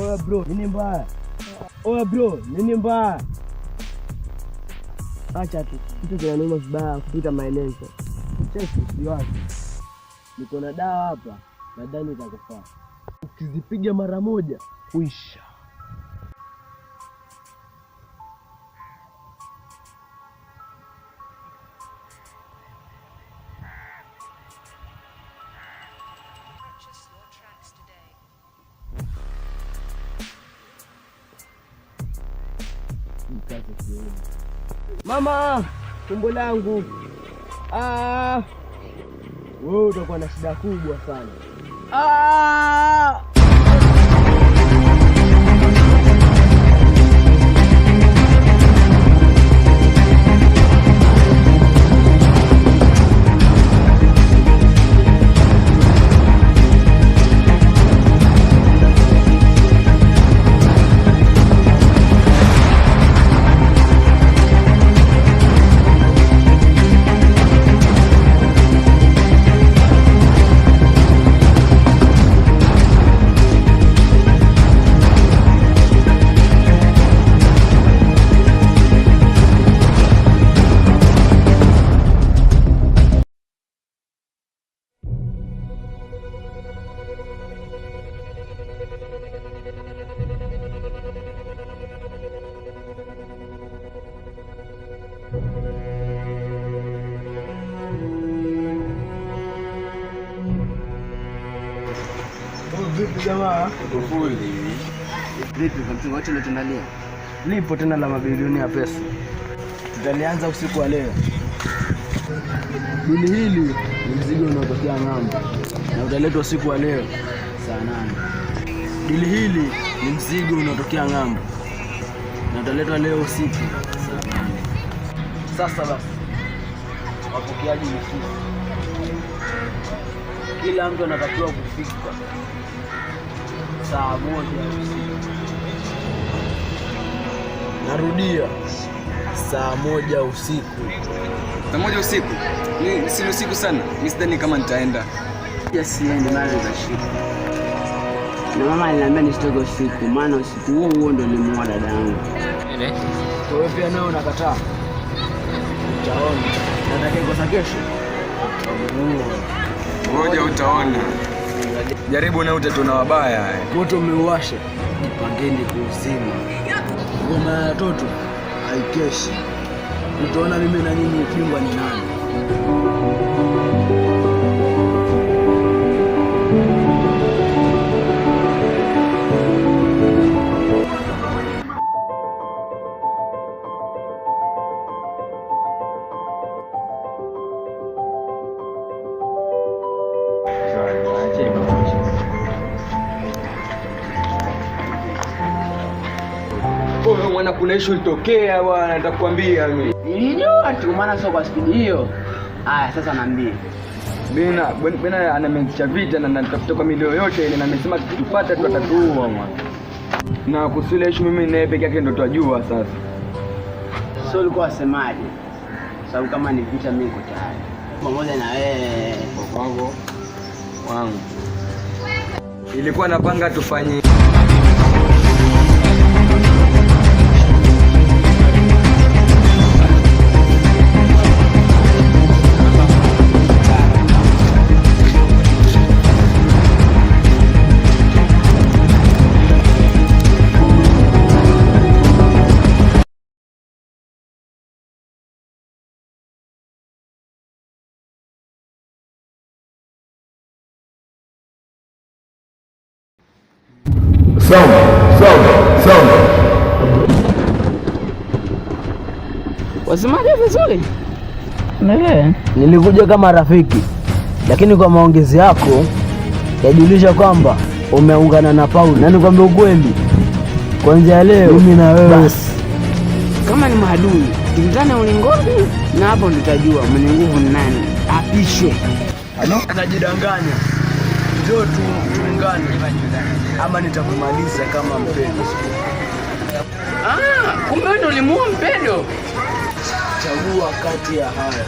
Oya bro, nini mbaya? Oya bro, nini mbaya? Acha tu, kitu kinanuma vibaya kupita maelezo. Cheki usiwazi. Niko na dawa hapa, nadhani itakufaa. Ukizipiga mara moja, kuisha. Mama, tumbo langu. Wewe utakuwa na shida kubwa sana. Vipi jamaa? Kufuli. Vipi kwa mtingo wote tunalia? Lipo tena la mabilioni ya pesa. Tutalianza usiku wa leo. Dili hili ni mzigo unaotokea ng'ambo na utaletwa usiku wa leo saa 8. Dili hili ni mzigo unaotokea ng'ambo na utaletwa leo usiku saa 8. Sasa basi, wapokeaji ni sisi. Kila mtu anatakiwa kufika saa 1 usiku. Narudia, saa 1 usiku. Saa 1 usiku? Ni si usiku sana. Mimi sidhani kama nitaenda. Siende mara za shida. Na mama aliniambia nisitoke usiku, maana usiku huo ndio nilimuoa dada yangu. Wewe pia nao unakataa? Utaona. Nataka kosa kesho. Ngoja utaona. Jaribu na utatona wabaya. Moto umeuasha, jipangeni kuuzima. Ngoma ya watoto haikeshi. Utaona mimi na nyinyi ukimba ni nani. Mwana kuna issue ilitokea bwana, nitakwambia mimi. Nilijua tu maana sio kwa spidi hiyo. Haya sasa naambia. Bwana anamezisha vita na natafuta kwa milio yote ile na amesema tukipata tutatatua mwana. Na kusule issue mimi naye peke yake ndo twajua sasa. Sio ulikuwa wasemaje? Sababu kama ni vita mimi niko tayari. Pamoja na wewe wangu. Ilikuwa napanga tufanye Sawa. wasemaje vizuri? Nilikuja kama rafiki, lakini kwa maongezi yako yajulisha kwamba umeungana na Paulo. Na nikwambia ukweli, kuanzia leo mimi na wewe basi kama ni maadui tukutane ulingoni, na hapo tutajua mwenye nguvu ni nani. Apishwe. Anajidanganya. Njoo tuungane ama nitakumaliza kama Mpendo. Kumbe wewe ndio ulimuoa Mpendo. Chagua kati ya haya.